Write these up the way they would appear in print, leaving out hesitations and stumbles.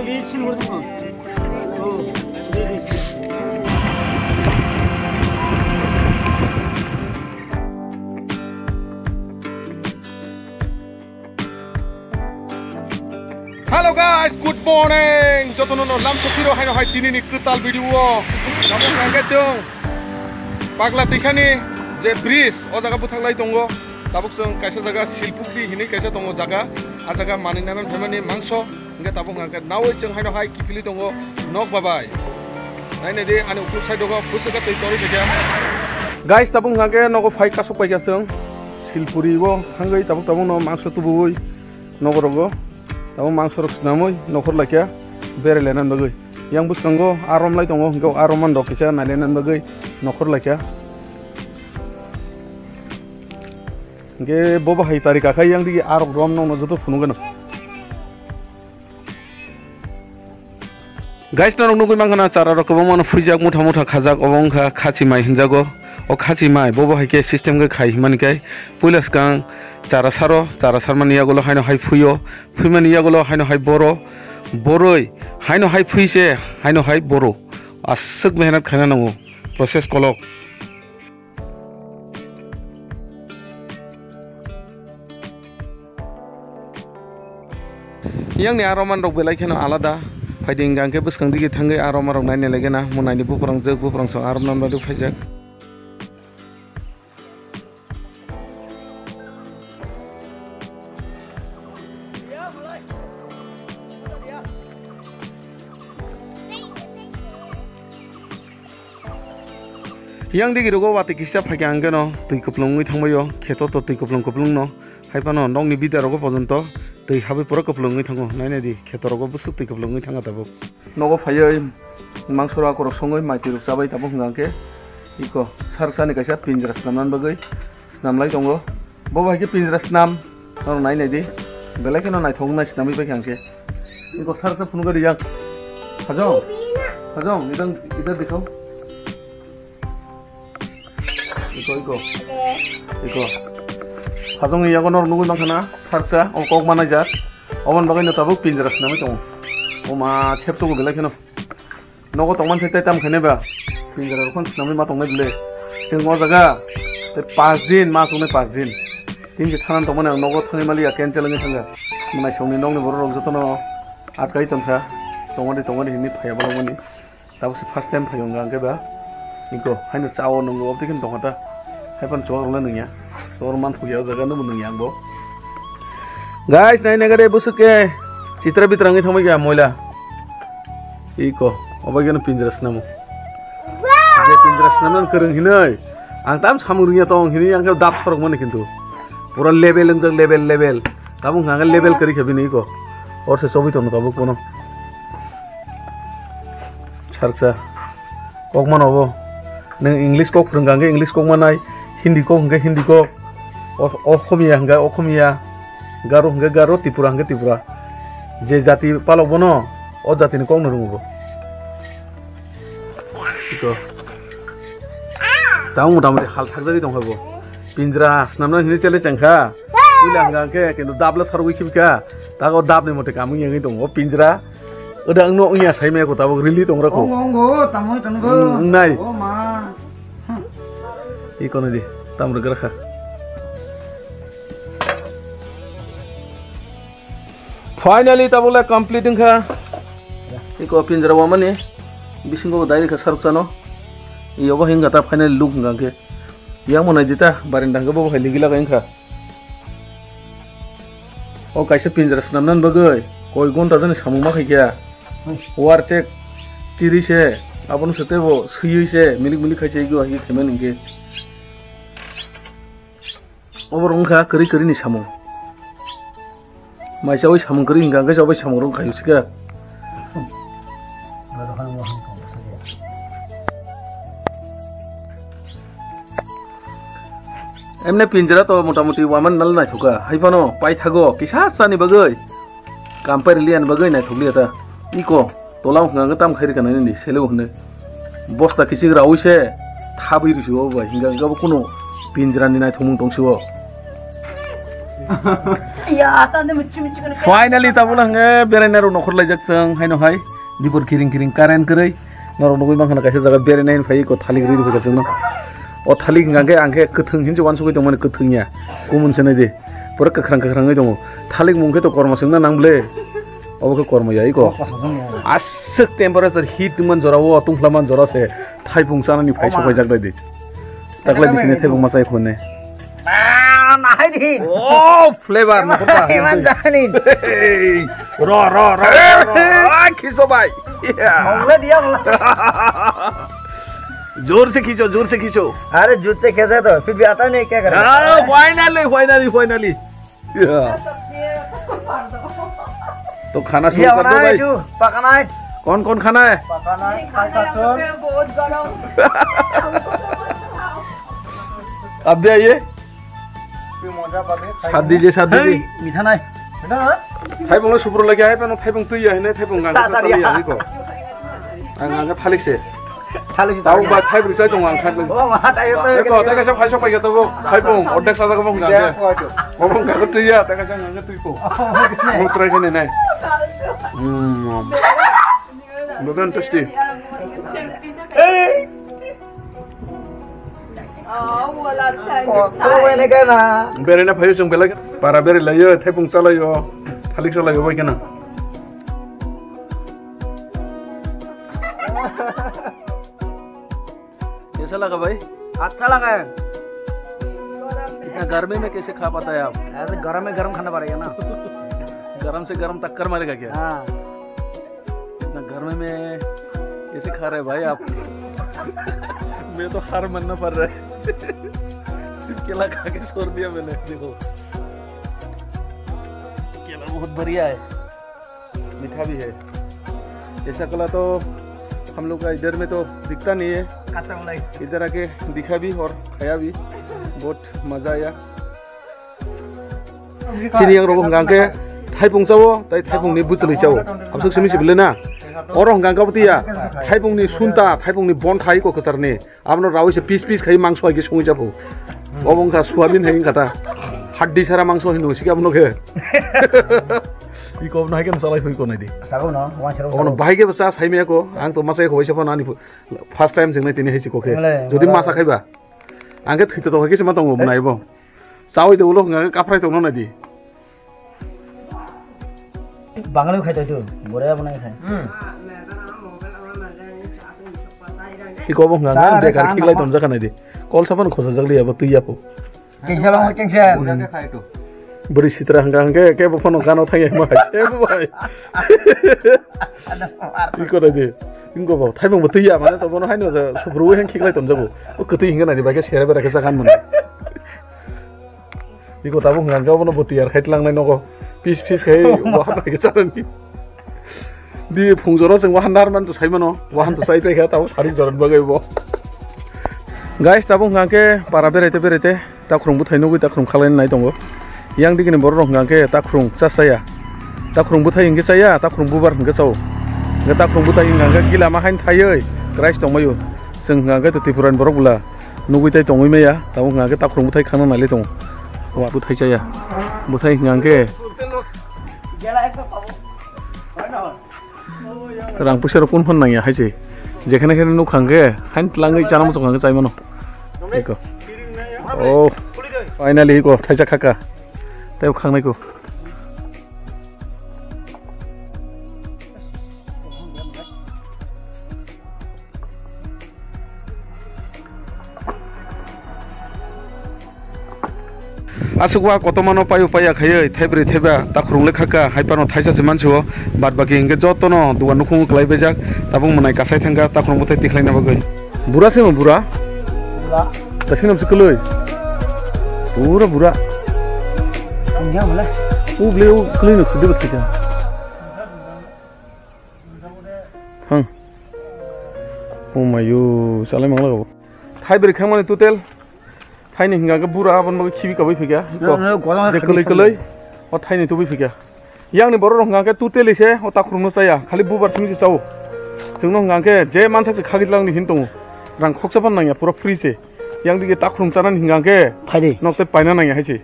Hello guys, good morning. Jotono no lam sokiro haino hai tini ni krital video. Kamu kaget jong. Pagla tisani je bridge o jaga buthanglai tongo. Tabuk jong kaisa jaga silpukri hini kaisa tongo jaga. A jaga maninamen famani mangso. Inga tabuk kaget nawai jong haino hai kipili tongo nok babai. Naine de ani ukul side go pusaka tei tori dekya. Guys tabuk kaget nogo phai kasuk pai jong. Silpuri go hangai tabuk no mangso tubui nogorogo. Tamu mangsor senamoi nokor lakia berelenan bagai yang busanggo arom lai tongo engkau aroman dok kisah nalenan bagai nokor lakia engke boba hai tarik kakai yang di arok rom nong nojoto funungan guys nong nunggu mangkana cara rok kebong fujak muta khajak obong kha khasi mai hinjago o khasi mai boba hai ke system ke khai manikai pulas kang cara sarmani yagulo haino hai fuyo fuimani yagulo haino hai boro boroi haino hai fuise haino hai boro asuk mehnat khana nango proses kolok yang ni aroman rok belai khana alada faiding gangke buskang digi thangai aroma rok naine legena munai ni buprang jog buprang so arom nam rok faijak yang digi rogo wati kisa phage angeno tui kuplungui thangbayo kheto to tui kuplung no haipano nongni bidarogo pojonto tui habi pura kuplungui thango naine di kheto rogo busuk tui kuplungui thanga tabo nogo phayoi mangsora korok songoi maiti rok sabai tabo hangke iko sarsani kaisa pinjra snamnan bagai snamlai tongo boba ke pinjra snam nor naine di belai keno nai thongnai snami bai hangke iko sarsa phunga di yang hajong idar dikhau iko hajong iya gonor nunggu mangkana sarsa o kok mana jar oman bagai no tabuk pinjras nami tong o ma khepso go belai keno nogo tongman thai tam khane ba pinjara kon nami ma tongnai bile sing mo jaga te 5 din ma tongnai 5 din tin je thanan tongman nogo thangi mali cancel ngi thanga munai songni nongni boro rok jotono atkai tamsa tongoni hini phaya balongoni tabuk first time phayong gangke ba iko haino chawo nungo optikin tongata haipan chor la nungya chor man thuya jaga no nungya bo guys nai negare busuke citra bitrangi thamai ga moila iko obagena pinjras namu je pinjras naman kereng hinai ang tam samurnya tong hini yang dap sorok mane kintu pura level enjak level tabung hangal level kari khabini iko or se sobi tono tabuk kono charsa kok man obo neng English kok purunggange English kok manai Hindi kok Hindi kok Okhomia hingga Okhomia Garo hingga Garo Tripura hingga Tripura je jati palok bono o jati ni kok nurungo ito taung mutamati hal thakjari dong habo pinjra snamna hini chele changkha uila hingga ke kintu dabla sarwi khibka tago dab ni mote kamu yangi dong o pinjra udah ngno nya saime ko tabok rili tong rako ongo tamoi tanggo nai o ma ikono di tamur gerakha finally tabula completing kha iko pinjra wa mane bisingo dai kha sarukchano yobo hinga ta finally look ngangke yang monai dita barindang go bo ligila gangkha o kaisa pinjra snamnan bagai koi gonta jani samuma khaikya war check chiri se abon setebo sui se milik khaiche go hi themen nge oborong kha kari ni samu mai sawi samu kari hinga ga sawi samu rong khayu sika emne pinjara to motamuti waman nal na thuka haipano pai thago kisa sani bagai kampar lian bagai na thugli ta iko tolam nganga tam khairi kana ni selo hne bosta kisi rause thabi risu ba hinga ga kuno pinjara ni na thumung tongsiwo Ya, tanda muci-muci kan. Finally tabula nge berenai ro nokor lajak seng hai no hai dibur kiring karen kerai noro nogoi bang kana kaisa jaga berenai fai ko thalik ri ri seng no o thalik ngangke angke ketheng hinjo wan sugoi dongmane kethengnya kumun senai de pura kekrang ngai dong thalik mungke to korma sengna nangle obo ko korma yai ko asek temperature heat man jora o tungflaman jora se thaipung sana ni fai sokai jak dai de takla bisine thaipung masai khone Nah, ini. Oh, flavor na kota. Iman janin. Ro. खींचो भाई। होगा दिया बोला। जोर से खींचो। अरे जोर से कैसे तो फिर भी आता नहीं क्या करें? फाइनली। तो खाना शुरू कर दो भाई। पकाना है। कौन खाना है? पकाना है। बहुत गरम। अब भी आइए। साथ दीजिए मीठा नहीं थाइबंग सुब्र लगे आए पेनो थाइबंग तुई है ने थाइबंग गांगा तली है को गांगा थालिक से दाउ बा थाइबंग साइ दं आं थाइबंग ओ मा थाइ तो ताका सब फाइसो पाइगा तो थाइबंग अर्धेक साजा को गांगा बबंग गांगा तुई या ताका सा गांगा तुई को बहुत ट्राई करने नहीं बहुत टेस्टी बेरेना फायो जों बेला बारा बेरे लायो थाइबंग चलायो थालिक चलायो बाय केना कैसा लगा भाई? अच्छा लगा है। इतना गर्मी में कैसे खा पाता है आप? ऐसे गरम में गरम खाना पड़ेगा ना। गरम से गरम टक्कर मारेगा क्या? हाँ। इतना गर्मी में कैसे खा रहे भाई आप? मैं तो हार मानना पड़ रहा है। सिर्फ केला खा के छोड़ दिया मैंने। देखो केला बहुत बढ़िया है, मीठा भी है। ऐसा केला तो हम लोग का इधर में तो दिखता नहीं है, इधर आके दिखा भी और खाया भी, बहुत मजा आया। चिनिया रोग हंगांग के थाइपुंग चावो ताई थाइपुंग नि बुचलि चावो अब सब समिसि बिले ना और हंगांग का बतिया थाइपुंग नि सुनता थाइपुंग नि बन थाइ को कसारने आपनो रावै से पीस खाइ मांस आगे संगि जाबो अबंखा सुवाबिन हें खाता हड्डी सारा मांस हिनो सिगा आपनो के इको न हाइकेन सलाइ फइ को नाइदि सागो न वन सेरो अबन बाहाइके बसा साइमे को आं तो मासाय खबाय सफा नानि फर्स्ट टाइम जोंनाय तिनि हेसि कोके जदि मासा खाइबा आंगे थैतो तो हाइके समा दंगो बनाइबो चावै देउलो हंगा काफ्राय तो नाइदि बांगलाव खाइतो तो बरिया बनाय खाय इको हंगा बेकार खिलाय दम जाखा नाइदि कल साफान खोसा जगलि अब तुइयापो केंसेल केंसेल खाइतो बड़ी सित्रा हंगा के बफन गानो थांगे मा से बाय इको दे इनको बा थाइबंग बतैया माने तो बनो हाइनो सुब्रु हें खिलाय दम जाबो ओ कतै हिंगा नाइदि बाके सेरे बेरा के जागान मोन इको ताबो हंगा बनो बतैया खाइतलांनाय नको पीस खाइ वाहा बाके जानानि दि फुंजरा जों वाहान नारमान तो साइमानो वाहान तो साइपे खा ताबो सारि जरन बागैबो गाइस ताबो हंगाके पारा बेरायते ताख्रुंबो थाइनो गय ताख्रुं खालायनो नाय दंगो yang di kini baru ngangke takrung saya takrung butai ingke saya takrung bubar ingke sau nge takrung butai ngangke gila mahain thayoi krais tong mayu seng ngangke tu tipuran baru gula nugui tai tongoi maya tahu ngangke takrung butai khana nale tong wa butai saya butai ngangke terang pusar pun pun nanya hai sih jekhane khane nu khangke hain tlangai chana mo ngangke chai mano iko oh finally iko thaisa khaka tayo खांनायखौ आसुगवा कतमानो पायो पाया खायै थाइब्रै थाइबा ताख्रुंले खाका हाइपानो थाइसासे मानसिओ बाद बाकी इंगे जतनो दुवा नुखुं क्लाइबे जाक ताबुं मनाय कासाय थांगा ताख्रुं बथाय तिख्लायना बागै बुरा सेमो बुरा तसिनमसे कलै बुरा क्या बोला वो ब्ले वो क्लीन हो खुद बच्चे जा हाँ ओ मायो साले मांगला गो थाई ब्रेक खाम माने टोटल थाई ने हिंगा के बुरा अपन मगे खिबि कबै फिगा जे कलै ओ थाई ने टोबै फिगा यांनि बर रंगा के टोटल इसे ओ ताख्रुनो जाया खाली बुबार सिमिसे चाव जोंनो हंगा के जे मानसासे खागिदलांनि हिन दङ रां खक्साबान नांया पुरा फ्री से yang di takrung canan hingga ke nokte paina nanya haji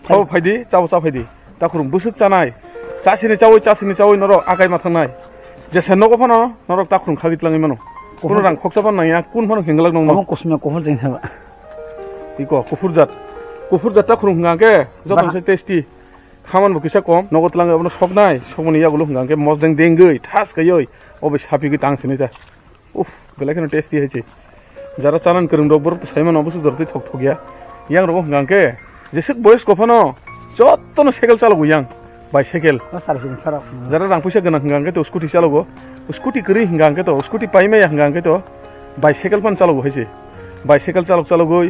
थाव फायदि चाव फायदि ताखुरुम बुसुक जानाय चासिनि चावै नरक आगाय माथांनाय जेसे नगो फानो नरक ताखुरुम खागितलाङै मानो कुनु रां खक्सा फाननाया कुन फानो हेंगलाक दं Kamu kosnya kohor jeng sama. इको कुफुर जात ताखुरुम हंगाके जतनसे टेस्टी खामान बकिसा कम नगद लाङो अबनो सबनाय सबनि यागुलो हंगाके मजदें देंगै थास गयै अबे साफिगै तांसिनि दा उफ बेलाखनो टेस्टी हैचे যারা চালান করুন রবর তো সাইমান অবশ্য জরতে ঠক ঠকিয়া ইয়াং রকম গাঙ্কে যেসে বয়স কফানো যতন সাইকেল চালাবো young bicycle Sarap sih sarap. যারা রাং পয়সা গোনাं গাঙ্কে তো স্কুটি চালাবো স্কুটি করি গাঙ্কে তো স্কুটি পাইমাই গাঙ্কে তো বাইসাইকেল ফান চালাবো হয়েছে বাইসাইকেল চালগই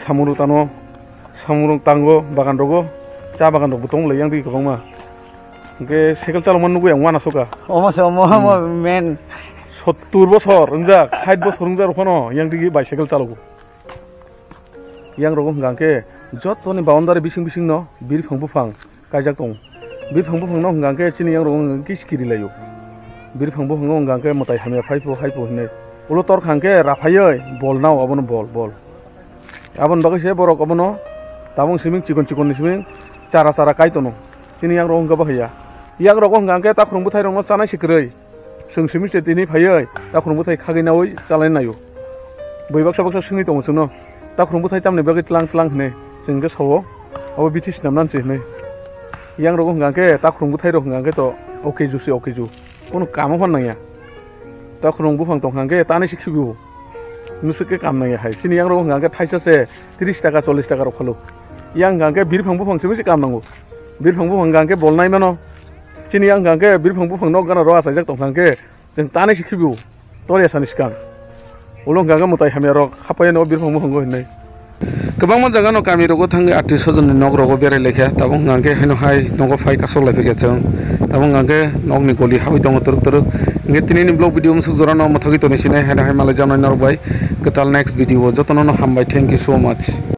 সামুরু তানো সামুরু তাঙ্গো বাগান রগো চা বাগান রগো তং লইয়াं दै गोबां मा गे साइकेल चालमान नुगो आं वाना सका Omo men 70 বছর রंजाक 60 বছর রंजाक রखनो yang digi bicycle চালাবো yang রকম গাঙ্কে যতনি বাউন্ডারি বিসিং ন বিরফাং বুফাং কাইজাক দं বিরফাং বুফাং ন গাঙ্কে চিনি yang রকম किसकिरि लायो बिरफां बुफां न गांके मताय हामिया फाइपो होनै उलो तर खांके राफायै बल नाव अबनो बल आबन बागैसे बरक अबनो ताबं सिमिं चिकन सिमिं चारा काइतनो चिनि yang रकम गबा हैया yang रकम गांके ताखुरुं बुथाय रंनो चानाय सिकरै सोंसिमिं सेतिनि फायै ताखुरुं बुथाय खागैनावै चालाय नायो बैबाक्सा सोंनि दङ जोंनो ताखुरुं बुथाय तामने बागै तलां होनै जोंगे सावो अब बिथि सिनामनानसै नै yang रकम गांके ताखुरुं बुथाय रकम गांके तो ओके जु কোনো কামো ফান নাইয়া তাখুরং বুফাং দं गांके तानै सिखिबो नुसुके काम नाइया हाय चिनि yang रकम गांके थाइसासे 30 टाका 40 टाका रखलो yang गांके बिरफां बुफां सिमिसे काम नांगौ बिरफां बुफां गांके बलनाय मानो चिनि yang गांके बिरफां बुफां न गाना र आसायजाक दं गांके जों तानै सिखिबो तरिया सानि सिगां उलं गांके मताय हामिया रक खापाय न बिरफां बुफां गो होनै गोबां मन जागा न गामि रगो थाङो आर्टिस्ट जन नग रगो बेराय लेखा ताबं गांके हेनो हाय नगो फाय कासो लाइफिया जों ताबं गांके नगनि गलि हाबि दङ तुरुक इंगे तिनि ब्लॉग वीडियो मुसुक जरा न मथगि तनिसिने हेनो हाय माले जानाय नरबाय गताल नेक्स्ट वीडियो जतन न हामबाय थैंक यू सो मच।